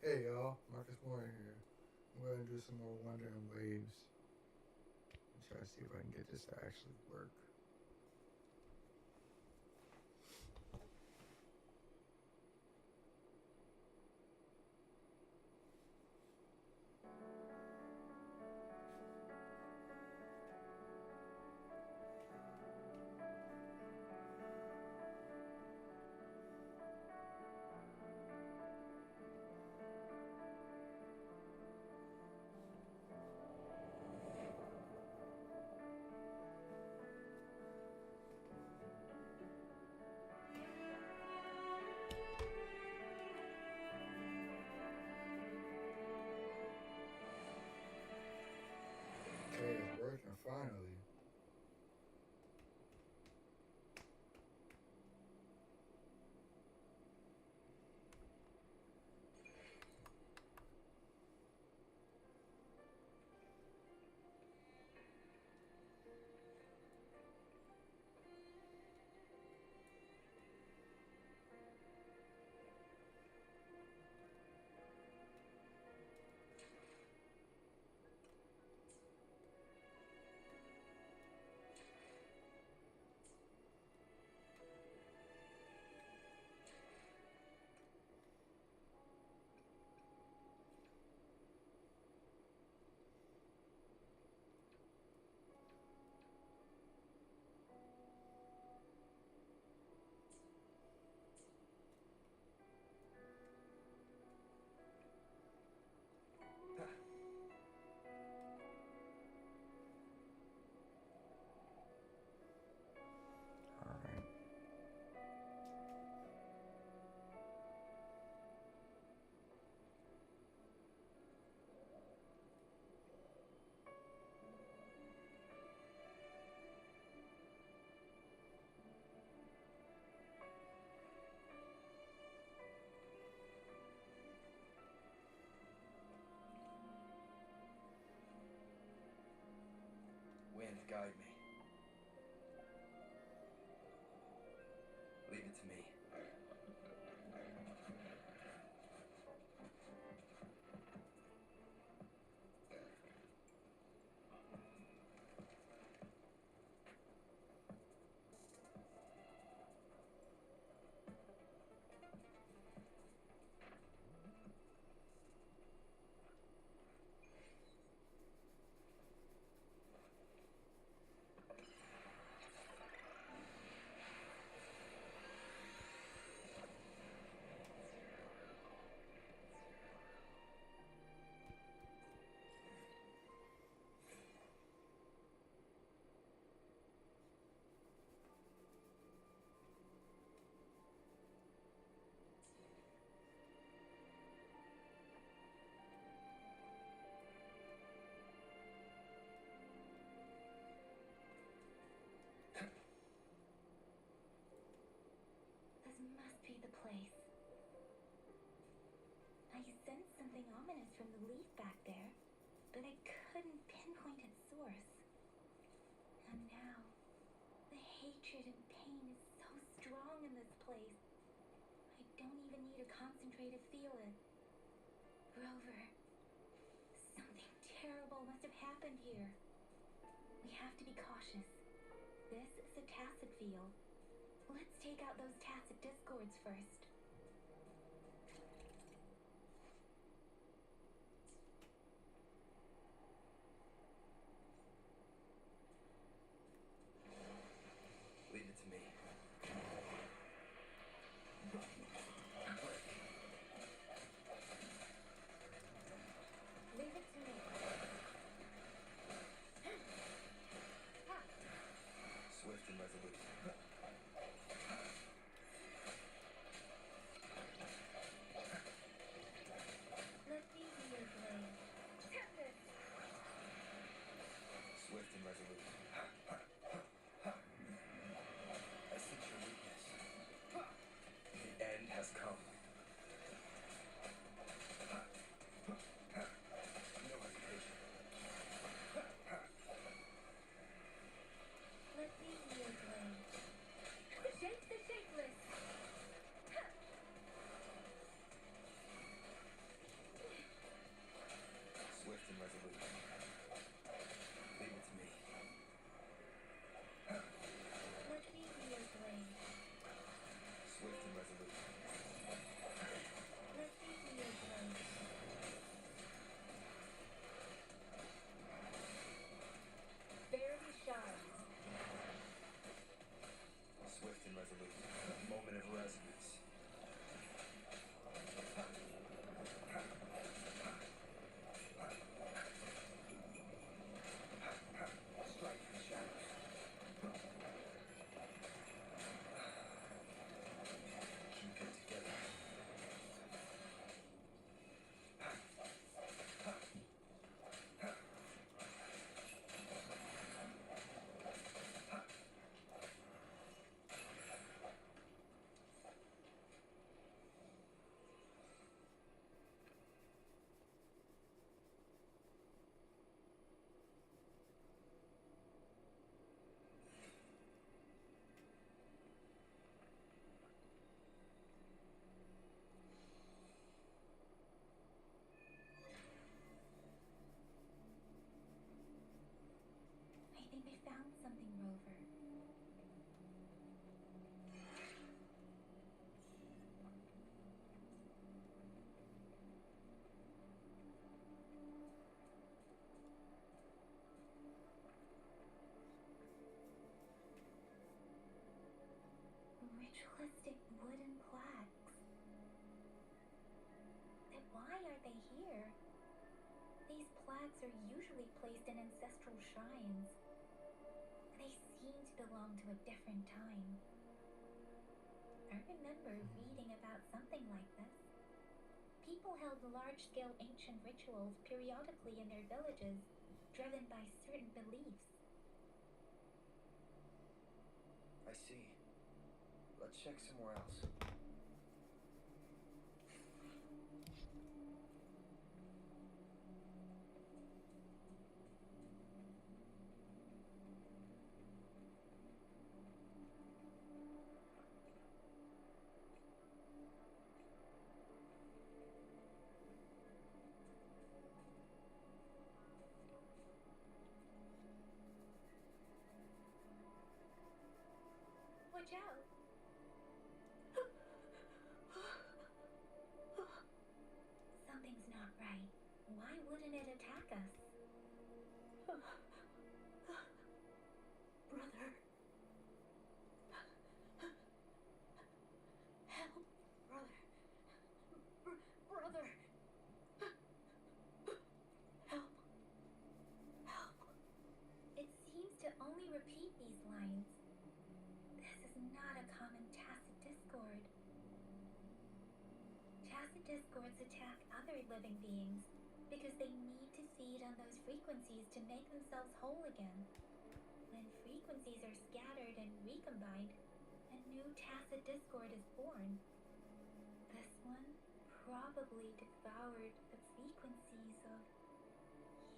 Hey y'all, Marcus Moore here. I'm going to do some more Wuthering waves and try to see if I can get this to actually work. Okay, it's working finally. Alright. Wind, guide me. Leave it to me. This must be the place. I sensed something ominous from the leaf back there, but I couldn't pinpoint its source. And now, the hatred and pain is so strong in this place. I don't even need to concentrate to feel it. Rover, something terrible must have happened here. We have to be cautious. This is a tacit field. Let's take out those tacit discords first. Leave it to me. Leave it to me. Swift and resolute. what they hear. These plaques are usually placed in ancestral shrines. They seem to belong to a different time. I remember reading about something like this. People held large-scale ancient rituals periodically in their villages, driven by certain beliefs. I see. Let's check somewhere else. Watch out! Something's not right. Why wouldn't it attack us? Brother. Help, brother. Brother. Help. Help. It seems to only repeat these lines. This is not a common tacit discord. Tacit discords attack other living beings because they need to feed on those frequencies to make themselves whole again. When frequencies are scattered and recombined, a new tacit discord is born. This one probably devoured the frequencies of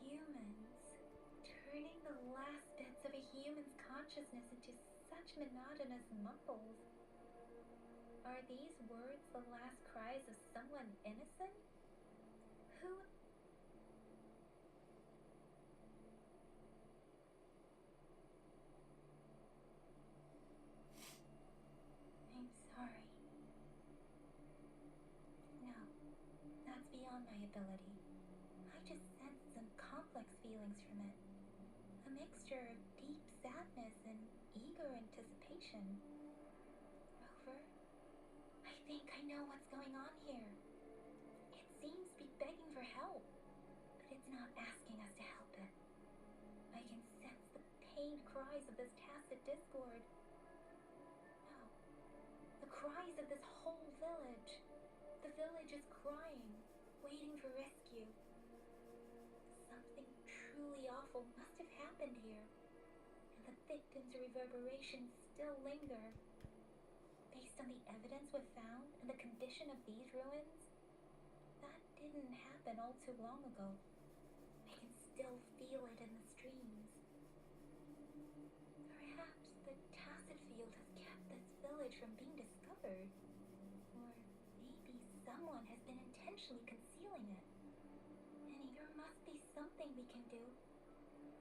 humans, turning the last bits of a human's consciousness into such monotonous mumbles. Are these words the last cries of someone innocent? Who? I'm sorry. No, that's beyond my ability. I just sensed some complex feelings from it. A mixture of deep sadness and eager anticipation. Rover, I think I know what's going on here. It seems to be begging for help, but it's not asking us to help it. I can sense the pained cries of this tacit discord. No, the cries of this whole village. The village is crying, waiting for rescue. Something truly awful must have happened here, and the victims' reverberations still linger. Based on the evidence we've found and the condition of these ruins, that didn't happen all too long ago. I can still feel it in the streams. Perhaps the tacit field has kept this village from being discovered. Or maybe someone has been intentionally concealing it. And there must be something we can do.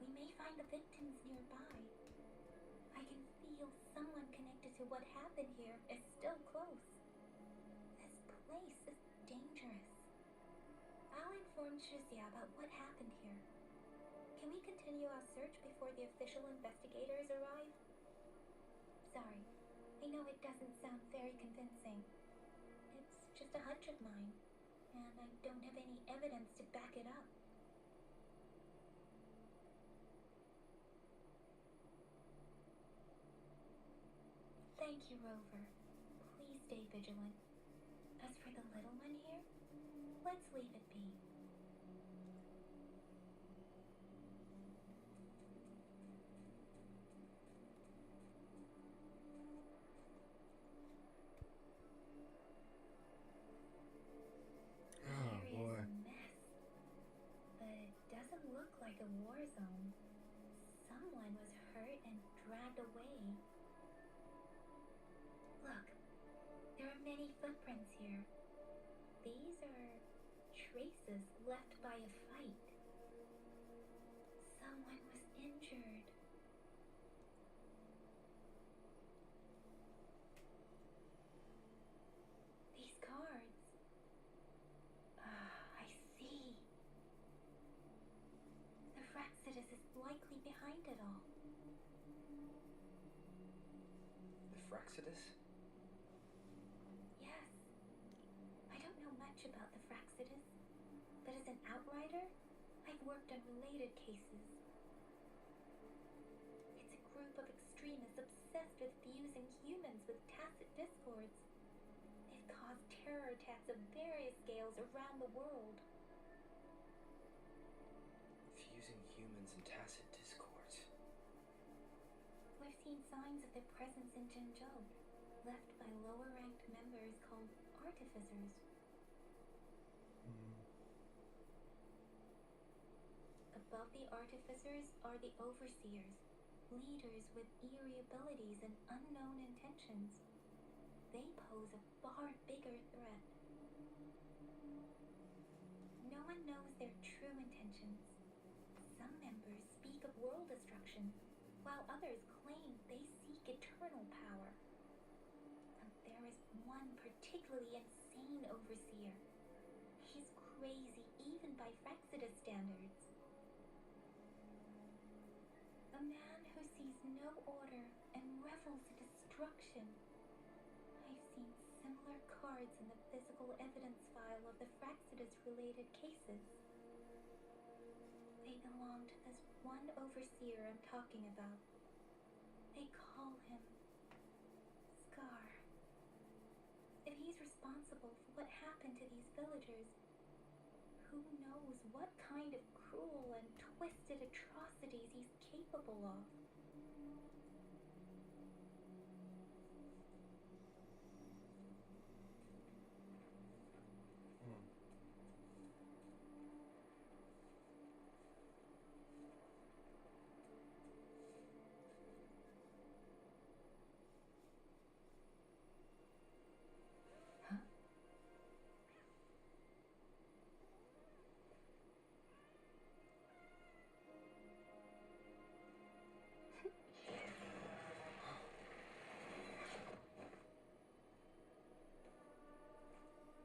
We may find the victims nearby. I can feel someone connected to what happened here is still close. This place is dangerous. I'll inform Shuzia about what happened here. Can we continue our search before the official investigators arrive? Sorry, I know it doesn't sound very convincing. It's just a hunch of mine, and I don't have any evidence to back it up. Thank you, Rover. Please stay vigilant. As for the little one here, let's leave it be. Oh There boy. is a mess, but it doesn't look like a war zone. Someone was hurt and dragged away. Look, there are many footprints here. These are traces left by a fight. Someone was injured. These cards. I see. The Fraxidus is likely behind it all. The Fraxidus? Yes. I don't know much about the Fraxidus, As an outrider, I've worked on related cases. It's a group of extremists obsessed with fusing humans with tacit discords. They've caused terror attacks of various scales around the world. Fusing humans and tacit discords. We've seen signs of their presence in Jinzhou, left by lower-ranked members called artificers. Above the artificers are the overseers, leaders with eerie abilities and unknown intentions. They pose a far bigger threat. No one knows their true intentions. Some members speak of world destruction, while others claim they seek eternal power. And there is one particularly insane overseer. He's crazy even by Frexidus standards. A man who sees no order and revels in destruction. I've seen similar cards in the physical evidence file of the Frexidus-related cases. They belong to this one overseer I'm talking about. They call him Scar. If he's responsible for what happened to these villagers, who knows what kind of cruel and twisted atrocities he's capable of.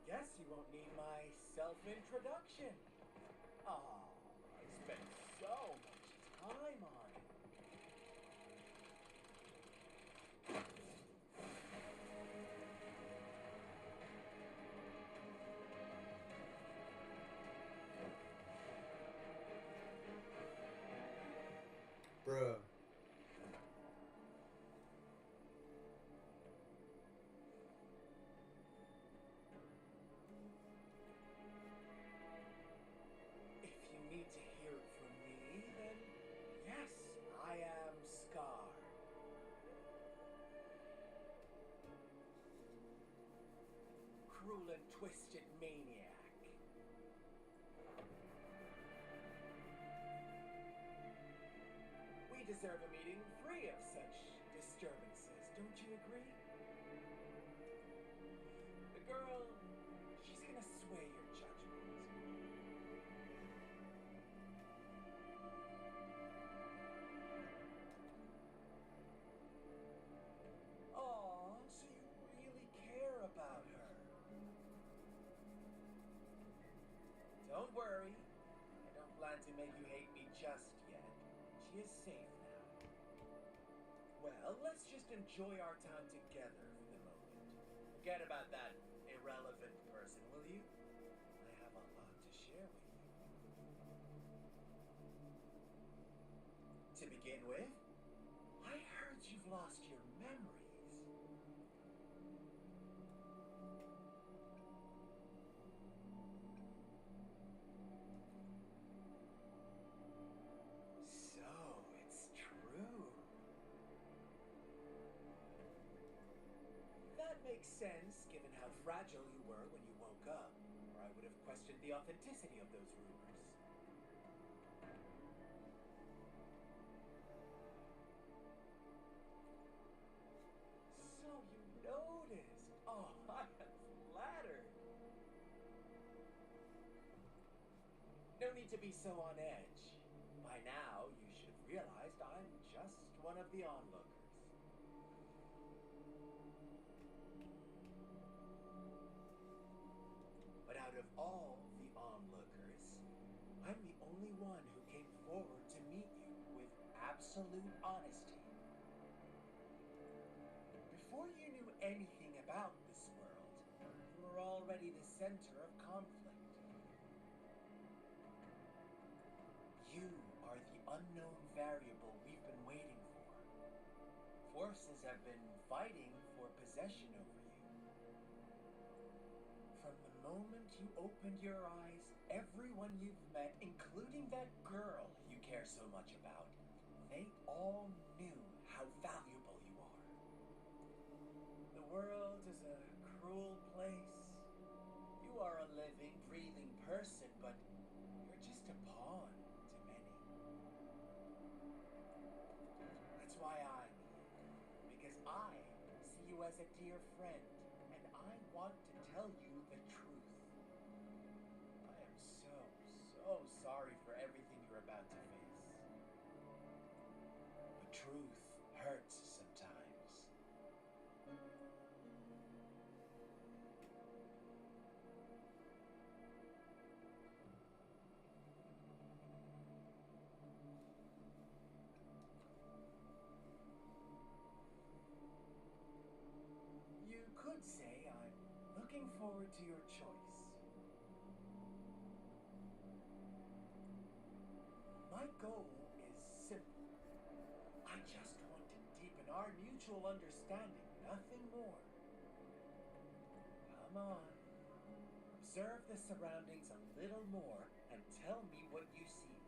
Guess you won't need my self-introduction. Ah, I spent so much time on it. Bruh. If you need to hear it from me, then yes, I am Scar. Cruel and twisted maniac. We deserve a meeting free of such disturbances, don't you agree? The girl, she's gonna sway your judgment. Aw, so you really care about her. Don't worry, I don't plan to make you hate me just yet. She is safe now. Well, let's just enjoy our time together for the moment. Forget about that irrelevant person, will you? I have a lot to share with you. To begin with, I heard you've lost your memories. So, it's true. That makes sense, given how fragile you were when you woke up, or I would have questioned the authenticity of those rumors. So you noticed. Oh, I am flattered. No need to be so on edge. By now, you should have realized I'm just one of the onlookers. But out of all the onlookers, I'm the only one who came forward to meet you with absolute honesty. Before you knew anything about this world, you were already the center of conflict. unknown variable we've been waiting for. Forces have been fighting for possession over you. From the moment you opened your eyes, everyone you've met, including that girl you care so much about, they all knew how valuable you are. The world is a cruel place. You are a living, breathing person, but you're just a pawn to many. That's why I'm here. Because I see you as a dear friend, and I want to tell you the truth. I am so sorry for everything you're about to face. The truth hurts sometimes. You could say I'm looking forward to your choice. My goal is simple. I just want to deepen our mutual understanding, nothing more. Come on. Observe the surroundings a little more and tell me what you see.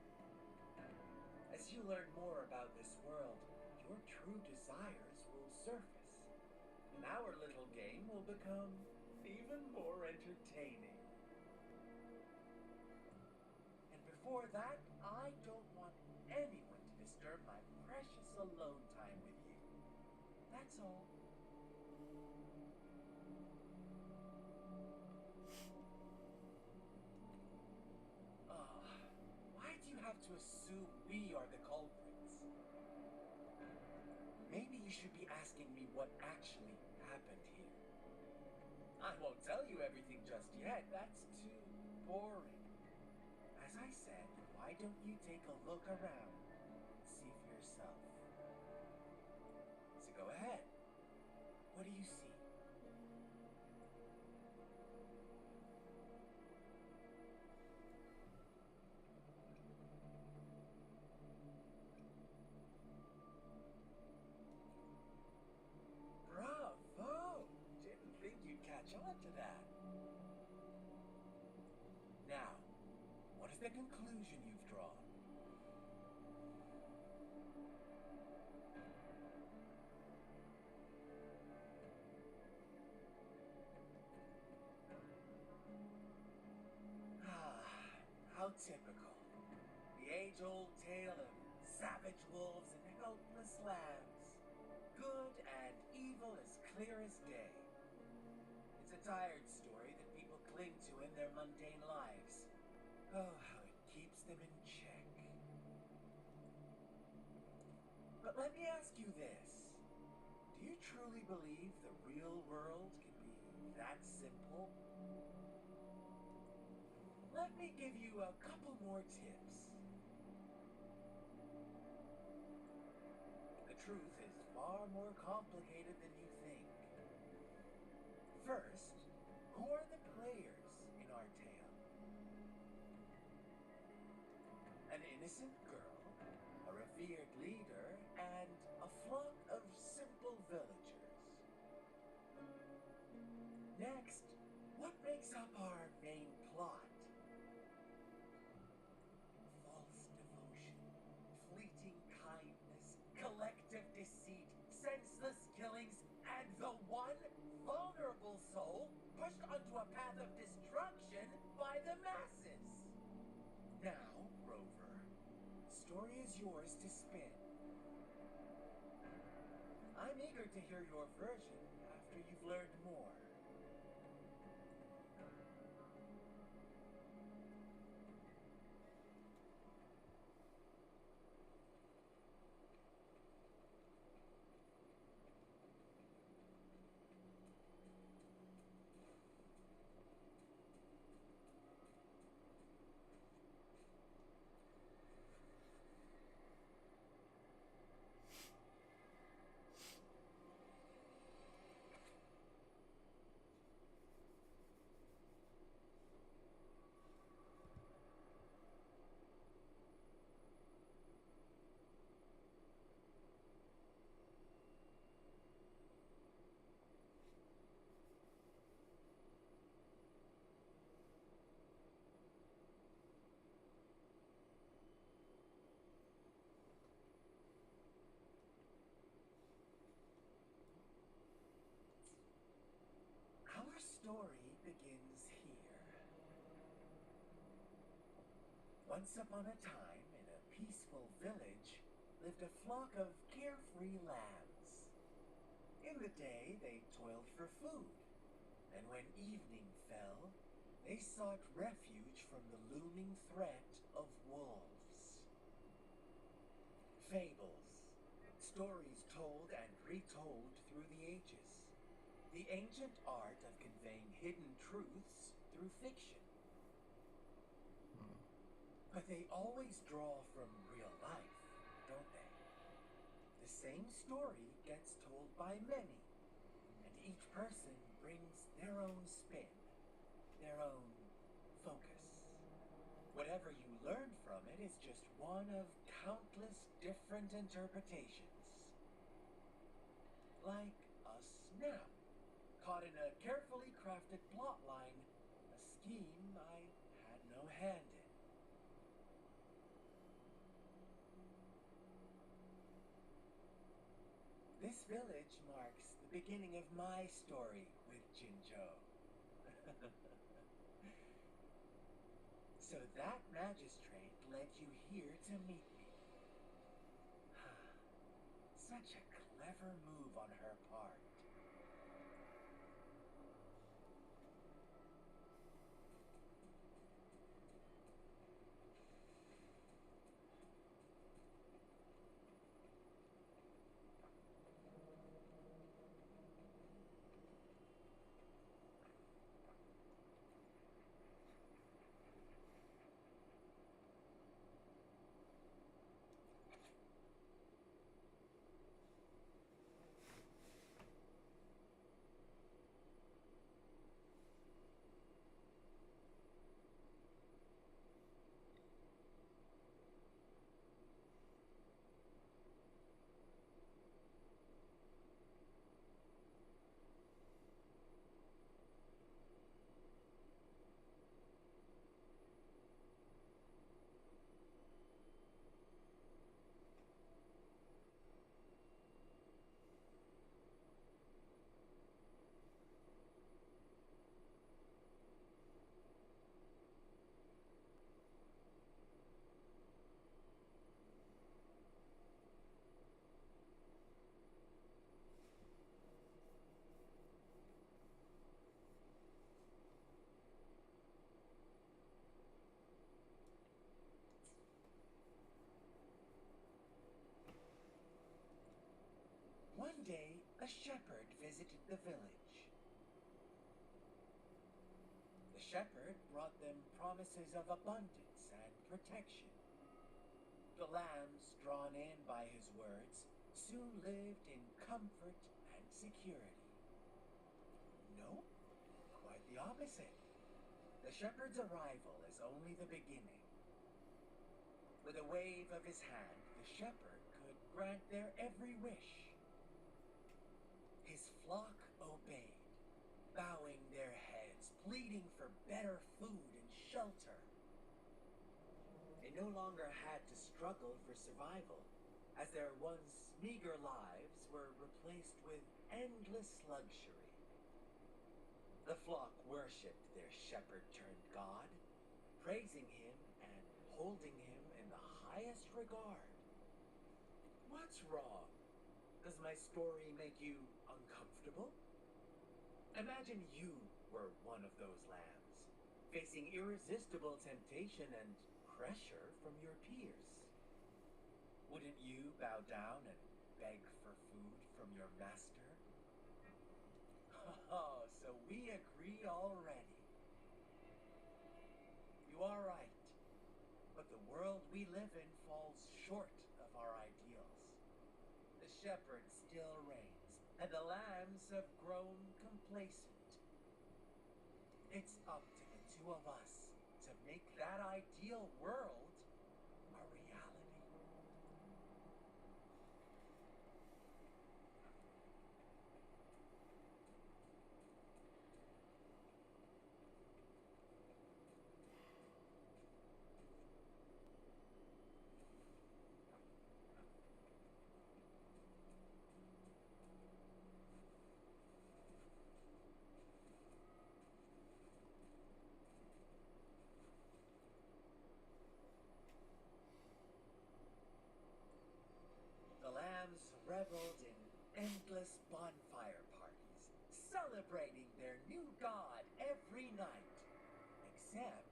As you learn more about this world, your true desires will surface, and our little game will become even more entertaining. And before that, I don't want anyone to disturb my precious alone time with you. That's all. Why do you have to assume we are the culprits? Maybe you should be asking me what actually happened here. I won't tell you everything just yet. That's too boring. As I said, why don't you take a look around and see for yourself? So go ahead. What do you see? Bravo! Didn't think you'd catch on to that. Now, what is the conclusion you've drawn? How typical. The age-old tale of savage wolves and helpless lambs. Good and evil as clear as day. It's a tired story that people cling to in their mundane lives. Oh, how it keeps them in check. But let me ask you this. Do you truly believe the real world can be that simple? Let me give you a couple more tips. The truth is far more complicated than you think. First, who are the players in our tale? An innocent girl, a revered leader, and a flock of simple villagers. Next, what makes up our main plot? False devotion, fleeting kindness, collective deceit, senseless killings, and the one vulnerable soul pushed onto a path of destruction by the masses. Now, Rover, the story is yours to spin. I'm eager to hear your version after you've learned more. Once upon a time, in a peaceful village, lived a flock of carefree lambs. In the day, they toiled for food, and when evening fell, they sought refuge from the looming threat of wolves. Fables, stories told and retold through the ages. The ancient art of conveying hidden truths through fiction. But they always draw from real life, don't they? The same story gets told by many, and each person brings their own spin, their own focus. Whatever you learn from it is just one of countless different interpretations. Like us now, caught in a carefully crafted plotline, a scheme I had no hand in. This village marks the beginning of my story with Jinzhou. So that magistrate led you here to meet me. Such a clever move on her part. One day, a shepherd visited the village. The shepherd brought them promises of abundance and protection. The lambs, drawn in by his words, soon lived in comfort and security. No, quite the opposite. The shepherd's arrival is only the beginning. With a wave of his hand, the shepherd could grant their every wish. His flock obeyed, bowing their heads, pleading for better food and shelter. They no longer had to struggle for survival, as their once meager lives were replaced with endless luxury. The flock worshipped their shepherd-turned-god, praising him and holding him in the highest regard. What's wrong? Does my story make you uncomfortable? Imagine you were one of those lambs, facing irresistible temptation and pressure from your peers. Wouldn't you bow down and beg for food from your master? Oh, so we agree already. You are right, but the world we live in falls short of our ideals. The shepherd still reigns, and the lambs have grown complacent. It's up to the two of us to make that ideal world a reality. reveled in endless bonfire parties, celebrating their new god every night, except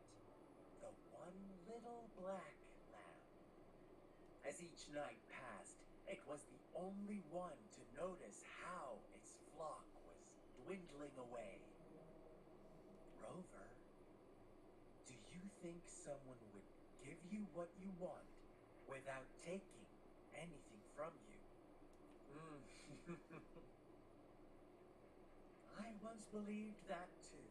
the one little black lamb. As each night passed, it was the only one to notice how its flock was dwindling away. Rover, do you think someone would give you what you want without taking anything from you? I once believed that too.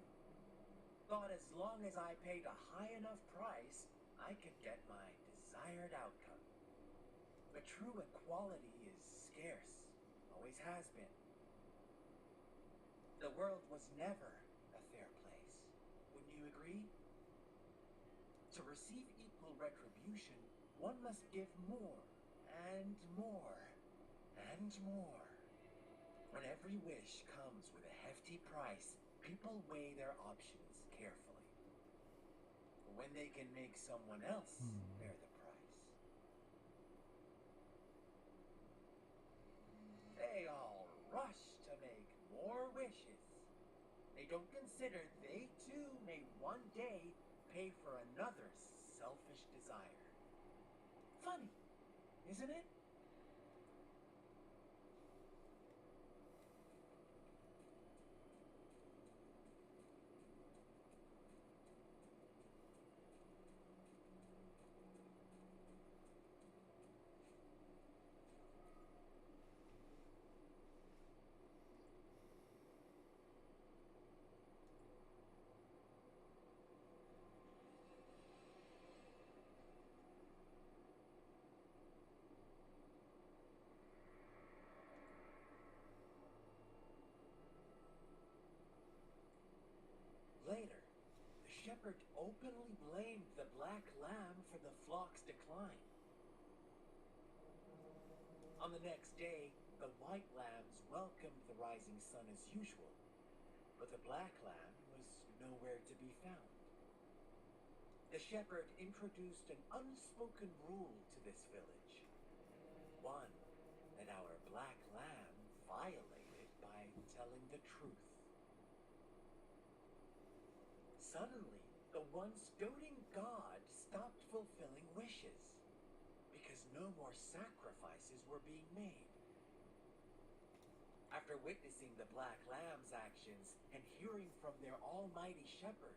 Thought as long as I paid a high enough price, I could get my desired outcome. But true equality is scarce, always has been. The world was never a fair place. Wouldn't you agree? To receive equal retribution, one must give more, and more, and more. When every wish comes with a hefty price, people weigh their options carefully. When they can make someone else bear the price. They all rush to make more wishes. They don't consider they too may one day pay for another's selfish desire. Funny, isn't it? Later, the shepherd openly blamed the black lamb for the flock's decline. On the next day, the white lambs welcomed the rising sun as usual, but the black lamb was nowhere to be found. The shepherd introduced an unspoken rule to this village, one that our black lamb violated by telling the truth. Suddenly, the once doting god stopped fulfilling wishes because no more sacrifices were being made. After witnessing the black lamb's actions and hearing from their almighty shepherd,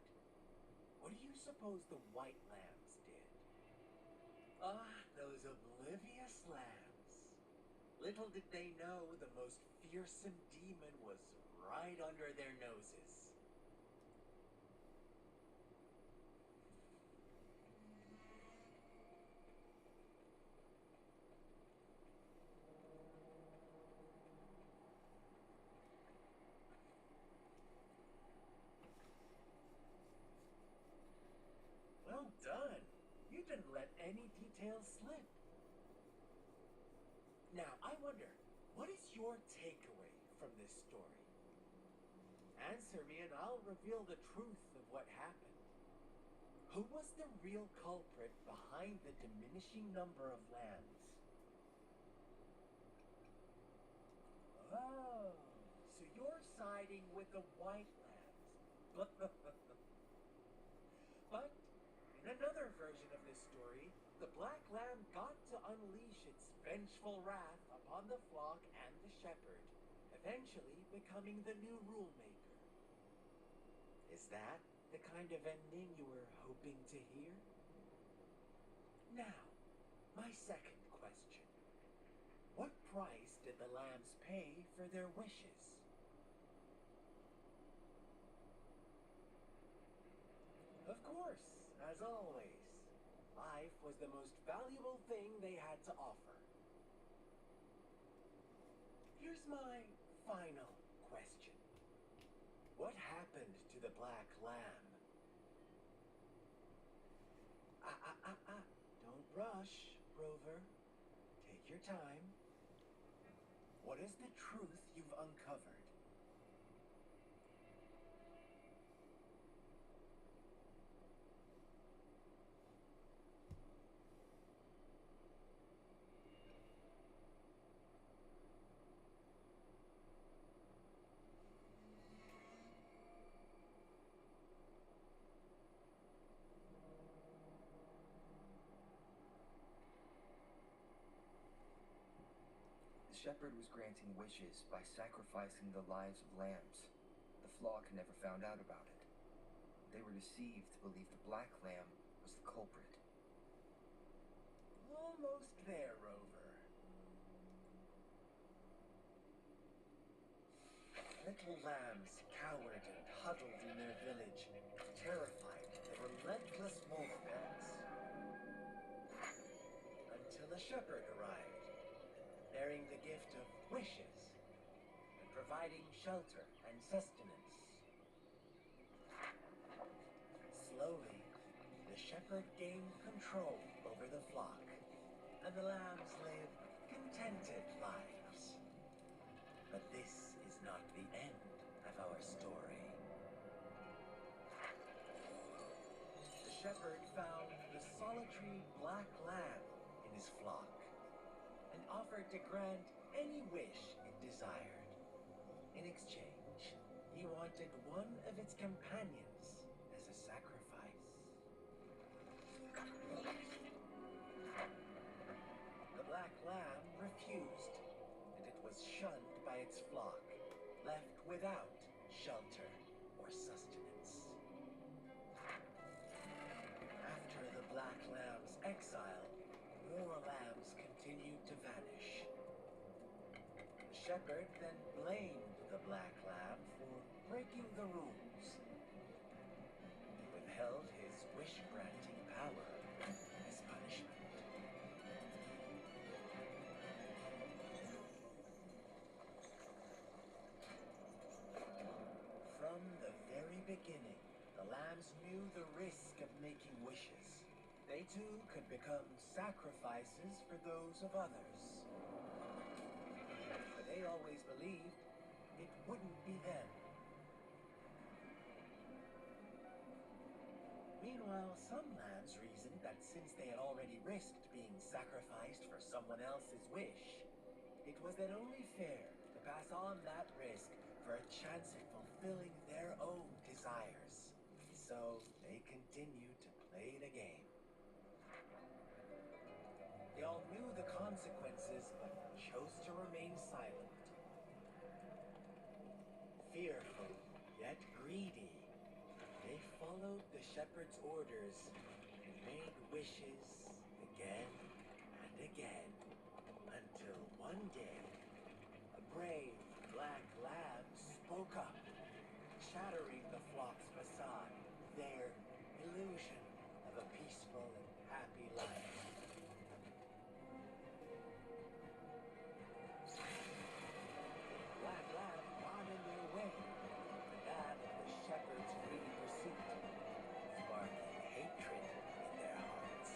what do you suppose the white lambs did? Ah, those oblivious lambs. Little did they know the most fearsome demon was right under their noses. Well done. You didn't let any details slip. Now, I wonder, what is your takeaway from this story? Answer me and I'll reveal the truth of what happened. Who was the real culprit behind the diminishing number of lambs? Oh, so you're siding with the white lambs. But in another version of this story, the black lamb got to unleash its vengeful wrath upon the flock and the shepherd, eventually becoming the new rule maker. Is that the kind of ending you were hoping to hear? Now, my second question. What price did the lambs pay for their wishes? Of course, as always, life was the most valuable thing they had to offer. Here's my final question. What happened to the black lamb? Don't rush, Rover. Take your time. What is the truth you've uncovered? shepherd was granting wishes by sacrificing the lives of lambs. The flock never found out about it. They were deceived to believe the black lamb was the culprit. Almost there, Rover. Little lambs cowered and huddled in their village, terrified of the relentless wolf packs. Until a shepherd arrived, bearing the gift of wishes and providing shelter and sustenance. Slowly, the shepherd gained control over the flock, and the lambs lived contented lives. But this is not the end of our story. The shepherd found the solitary black lamb in his flock and offered to grant any wish it desired. In exchange, he wanted one of its companions as a sacrifice. The black lamb refused, and it was shunned by its flock, left without shelter or sustenance. After the black lamb's exile, more lambs continued to vanish. The shepherd then blamed the black lamb for breaking the rules. He withheld his wish-granting power as punishment. From the very beginning, the lambs knew the risk of making wishes. They too could become sacrifices for those of others. But they always believed it wouldn't be them. Meanwhile, some lambs reasoned that since they had already risked being sacrificed for someone else's wish, it was then only fair to pass on that risk for a chance at fulfilling their own desires. So they continued to play the game. They all knew the consequences, but chose to remain silent. Fearful, yet greedy, they followed the shepherd's orders and made wishes again and again, until one day, a brave black lamb spoke up, shattering the flock's facade, their illusion of a peaceful and happy life. Black lamb got in their way, and that of the shepherd's greedy pursuit, sparking hatred in their hearts.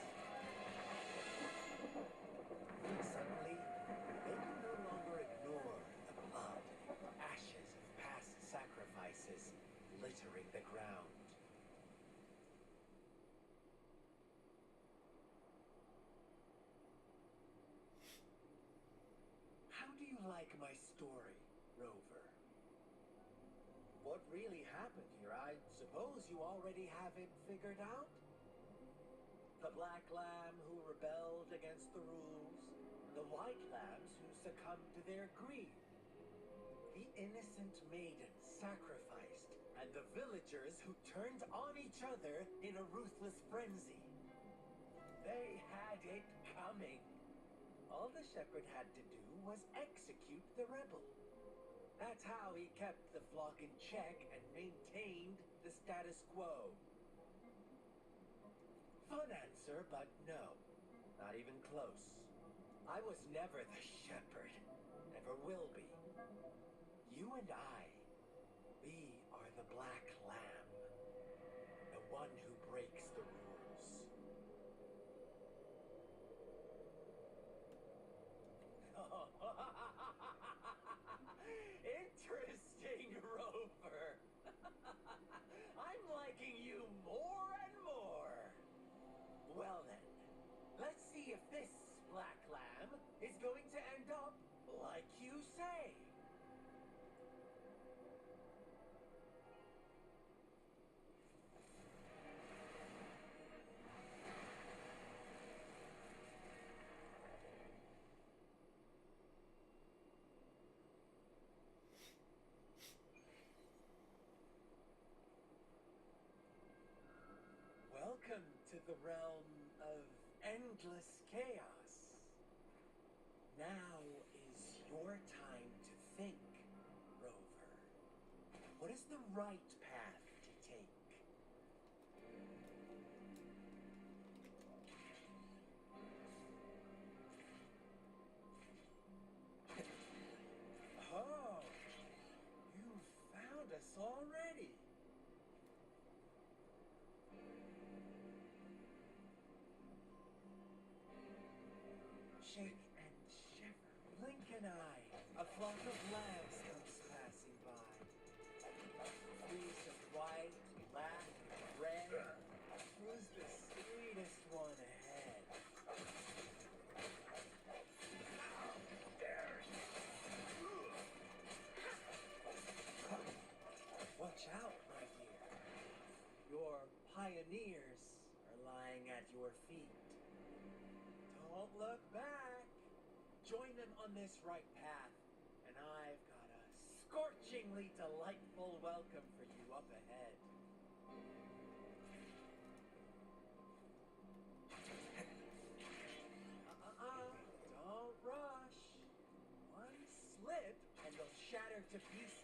Suddenly, they could no longer ignore the blood and ashes of past sacrifices littering the ground. How do you like my story, Rover? What really happened here? I suppose you already have it figured out? The black lamb who rebelled against the rules, the white lambs who succumbed to their greed, the innocent maiden sacrificed, and the villagers who turned on each other in a ruthless frenzy. They had it coming. All the shepherd had to do was execute the rebel. That's how he kept the flock in check and maintained the status quo. Fun answer, but no. Not even close. I was never the shepherd. Never will be. You and I, we are the black lamb. The one who breaks the rules. Interesting, Rover. I'm liking you more and more. Well then, let's see if this black lamb is going to end up like you say. to the realm of endless chaos. Now is your time to think, Rover. What is the right path to take? Oh, you found us already. Shake and shiver, blink an eye, a flock of lambs comes passing by. Fleece of white, black, red, who's the sweetest one ahead? Watch out, my dear. Your pioneers are lying at your feet. Don't look back. Join them on this right path, and I've got a scorchingly delightful welcome for you up ahead. Don't rush. One slip, and they'll shatter to pieces.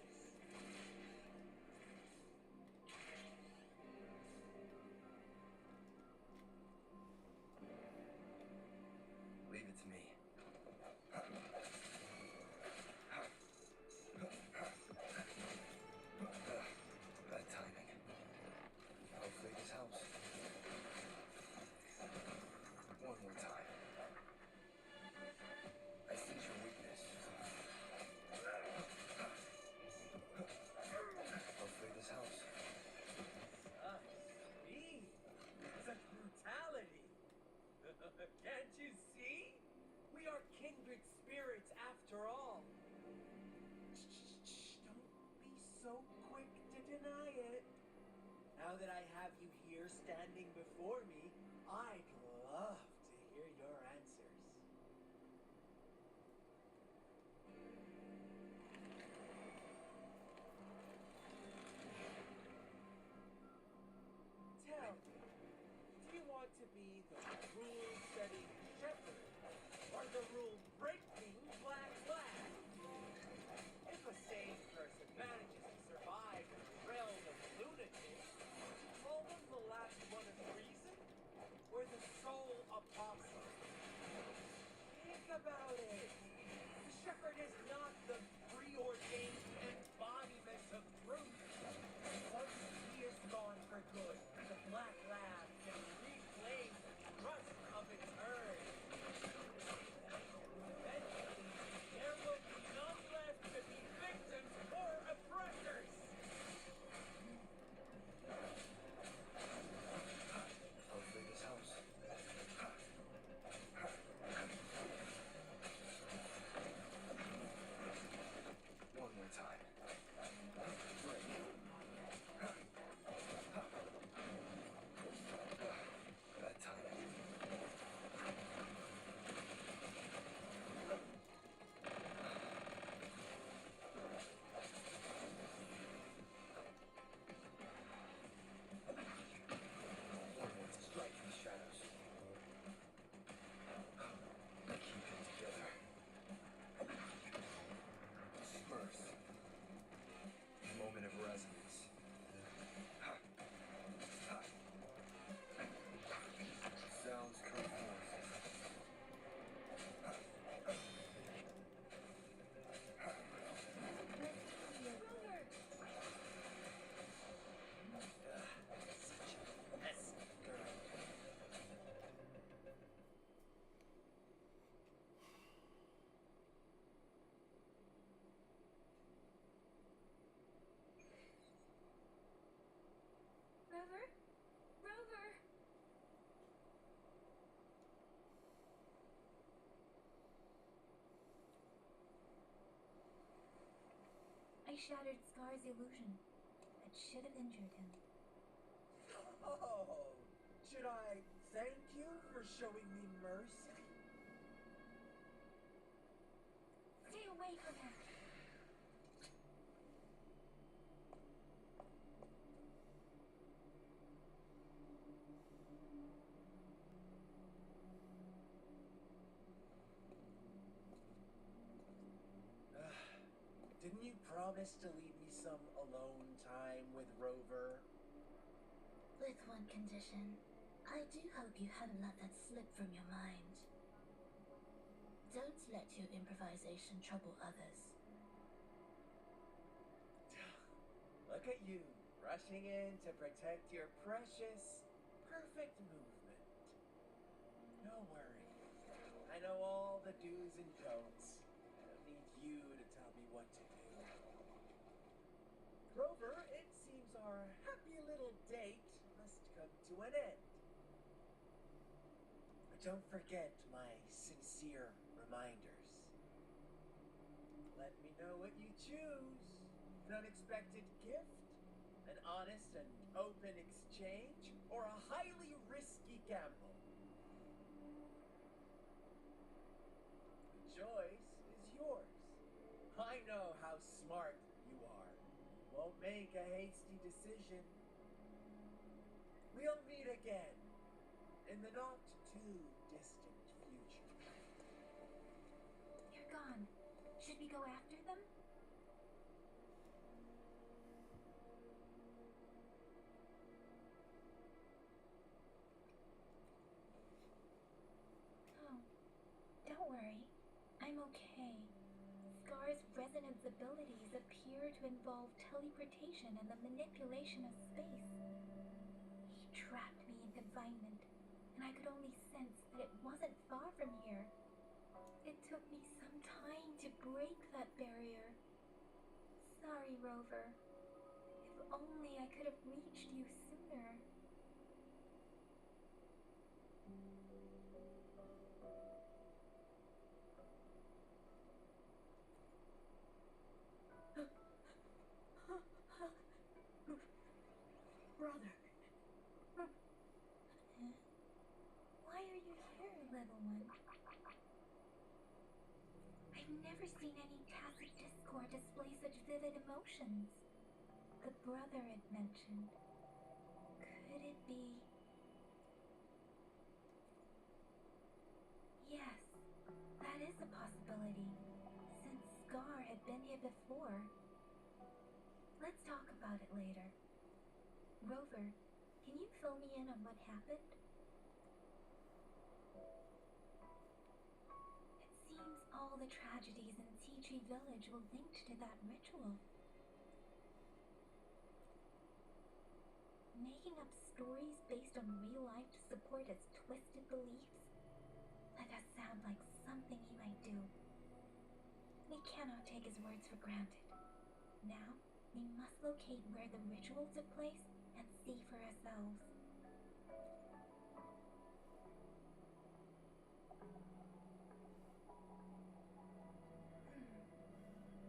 Leave it to me. Bad timing. Hopefully this helps. One more time. I sense your weakness. Hopefully this helps. Speed. Such brutality. Can't you see? We are kindred spirits after all. Shh, don't be so quick to deny it. Now that I have you here standing before me, I'd love to hear your answers. Tell me, do you want to be the rule-setting shepherd or the rule-breaking black lad? If a sane person manages to survive the realm of lunatics, call them the last one of reason or the sole apostle? Think about it. The shepherd is not the preordained embodiment of truth. Once he is gone for good, the black lad can reclaim the trust of its herd. Eventually, there will be none left to be victims or oppressors. Hopefully this helps. One more time. Break. Bad timing. One more strike in the shadows. Keep it together. Smurfs. Moment of resonance. Sounds come forth. Such a messy girl. Rover? Rover! I shattered Scar's illusion. That should have injured him. Oh, should I thank you for showing me mercy? Stay away from him! promise to leave me some alone time with Rover? With one condition. I do hope you haven't let that slip from your mind. Don't let your improvisation trouble others. Look at you, rushing in to protect your precious, perfect movement. No worry. I know all the do's and don'ts. I don't need you to tell me what to do. Rover, it seems our happy little date must come to an end. But don't forget my sincere reminders. Let me know what you choose. An unexpected gift, an honest and open exchange, or a highly risky gamble. The choice is yours. I know how smart you are. You won't make a hasty decision. We'll meet again in the not too distant future. You're gone. Should we go after them? Oh, don't worry. I'm okay. Scar's resonance abilities appear to involve teleportation and the manipulation of space. He trapped me in confinement, and I could only sense that it wasn't far from here. It took me some time to break that barrier. Sorry, Rover. If only I could have reached you sooner. Brother. Why are you here, little one? I've never seen any tacit discord display such vivid emotions. The brother it mentioned. Could it be? Yes, that is a possibility, since Scar had been here before. Let's talk about it later. Rover, can you fill me in on what happened? It seems all the tragedies in Tea Village were linked to that ritual. Making up stories based on real life to support his twisted beliefs? That does sound like something he might do. We cannot take his words for granted. Now, we must locate where the ritual took place and see for ourselves.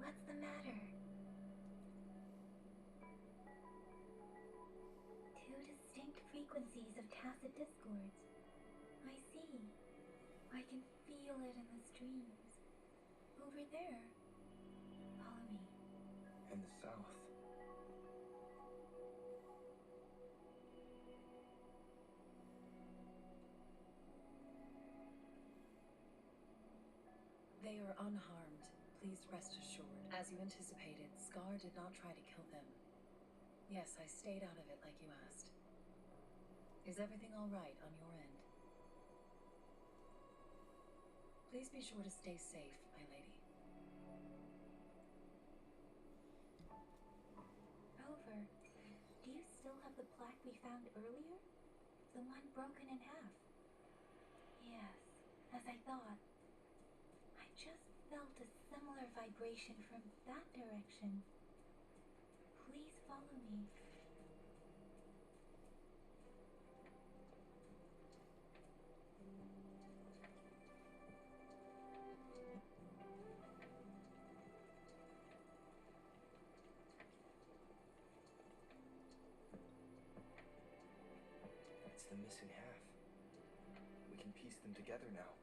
What's the matter? Two distinct frequencies of tacit discords. I see. I can feel it in the streams. Over there. Follow me. In the south. They are unharmed. Please rest assured. As you anticipated, Scar did not try to kill them. Yes, I stayed out of it like you asked. Is everything all right on your end? Please be sure to stay safe, my lady. Rover, do you still have the plaque we found earlier? The one broken in half? Yes, as I thought. I just felt a similar vibration from that direction. Please follow me. It's the missing half. We can piece them together now.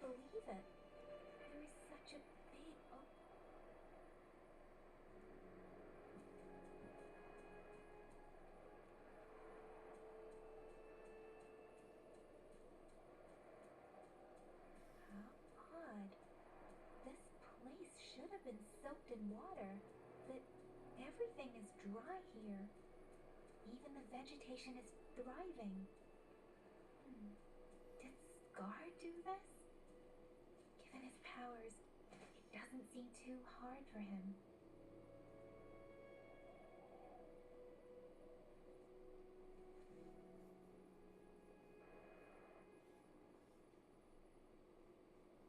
believe it. There was such a big How odd. This place should have been soaked in water, but everything is dry here. Even the vegetation is thriving. Did Scar do this? Given his powers, it doesn't seem too hard for him.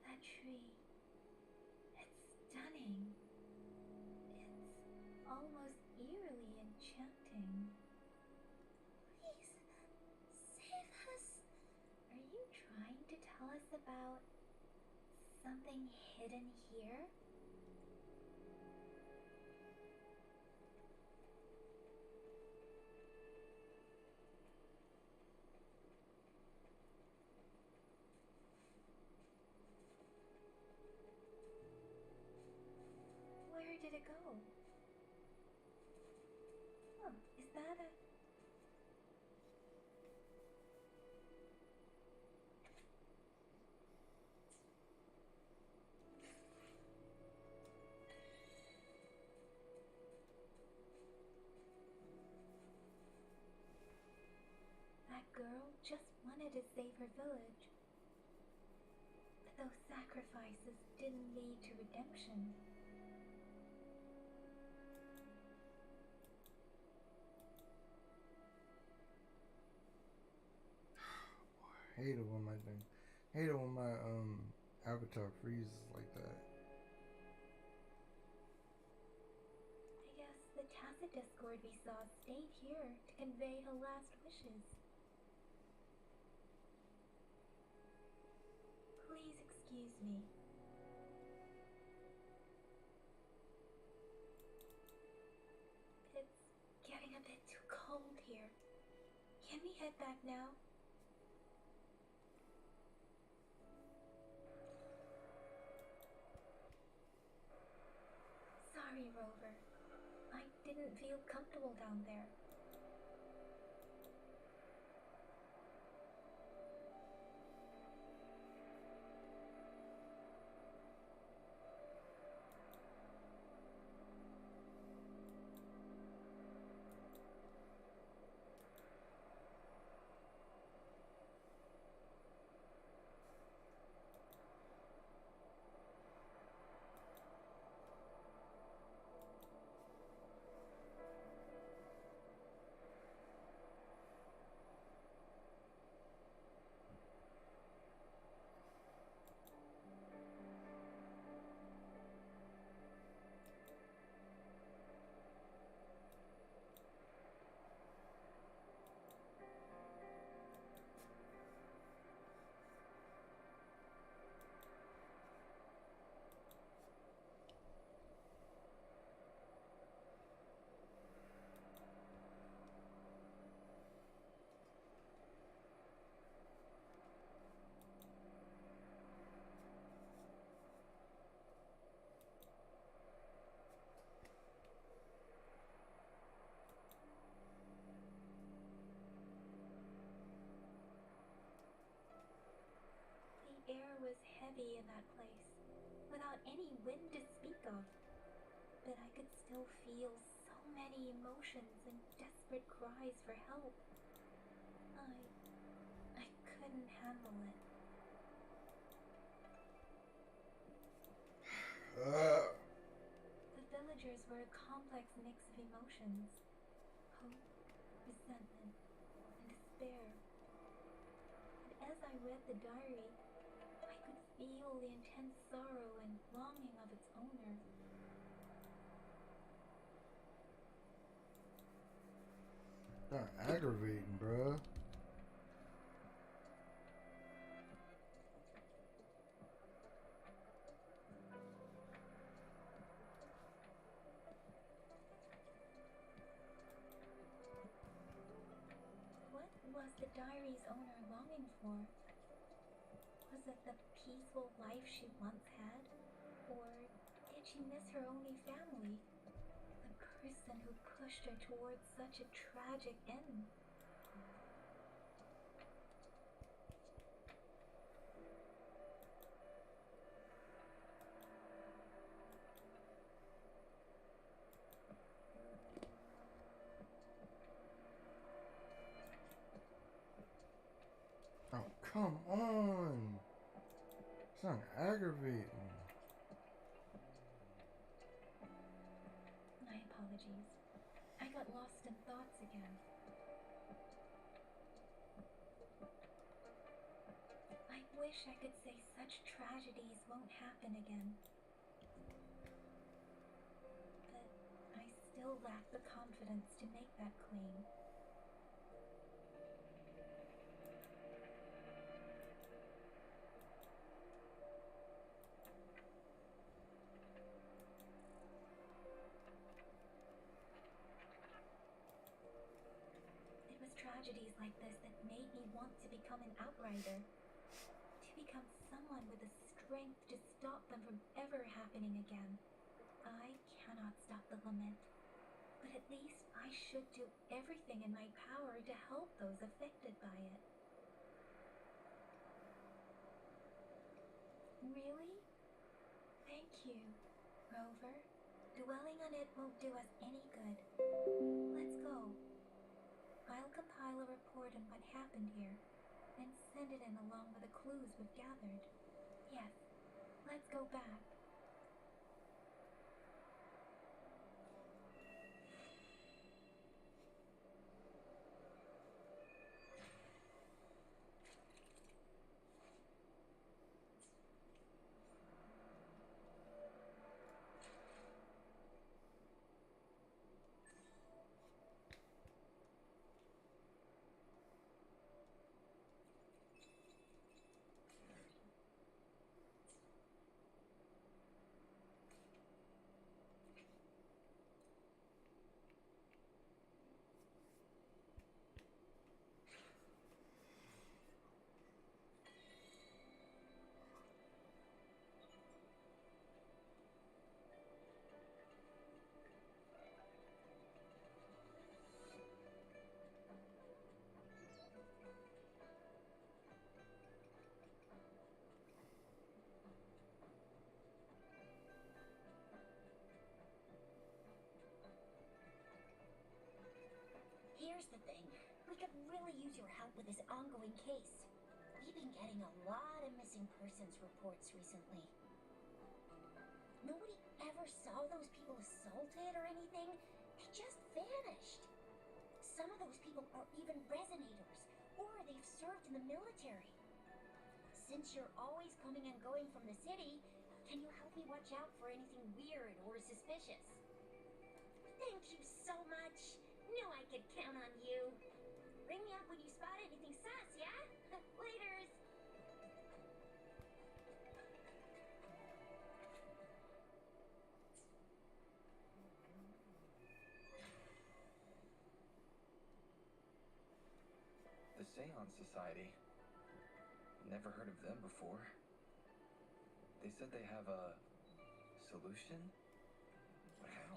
That tree. It's stunning. It's almost eerily enchanting. Please, save us. Are you trying to tell us about something hidden here? Where did it go? Oh, is that a... That girl just wanted to save her village. But those sacrifices didn't lead to redemption. Hate it when my thing. Hate it when my avatar freezes like that. I guess the tacit discord we saw stayed here to convey her last wishes. Please excuse me. It's getting a bit too cold here. Can we head back now? Sorry, Rover. I didn't feel comfortable down there. The air was heavy in that place, without any wind to speak of. But I could still feel so many emotions and desperate cries for help. I couldn't handle it. The villagers were a complex mix of emotions. Hope, resentment, and despair. And as I read the diary, I could feel the intense sorrow and longing of its owner. Not aggravating, bruh. What was the diary's owner longing for? Was it the peaceful life she once had? Or did she miss her only family? The person who pushed her towards such a tragic end? Oh, come on! Sound aggravating. My apologies. I got lost in thoughts again. I wish I could say such tragedies won't happen again. But I still lack the confidence to make that claim. It was tragedies like this that made me want to become an outrider. To become someone with the strength to stop them from ever happening again. I cannot stop the lament, but at least I should do everything in my power to help those affected by it. Really? Thank you, Rover. Dwelling on it won't do us any good. Let's go. I'll compile a report on what happened here and send it in along with the clues we've gathered. Yes, let's go back. Here's the thing. We could really use your help with this ongoing case. We've been getting a lot of missing persons reports recently. Nobody ever saw those people assaulted or anything. They just vanished. Some of those people are even resonators, or they've served in the military. Since you're always coming and going from the city, can you help me watch out for anything weird or suspicious? Thank you so much. Knew I could count on you. Ring me up when you spot anything sus, yeah? Laters. The Seance Society. Never heard of them before. They said they have a solution? But how?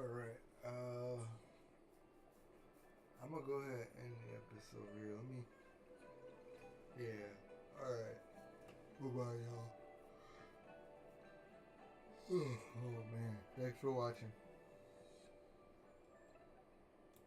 Alright. I'm gonna go ahead and end the episode here. Let me. Yeah. Alright. Bye bye, y'all. Oh man. Thanks for watching.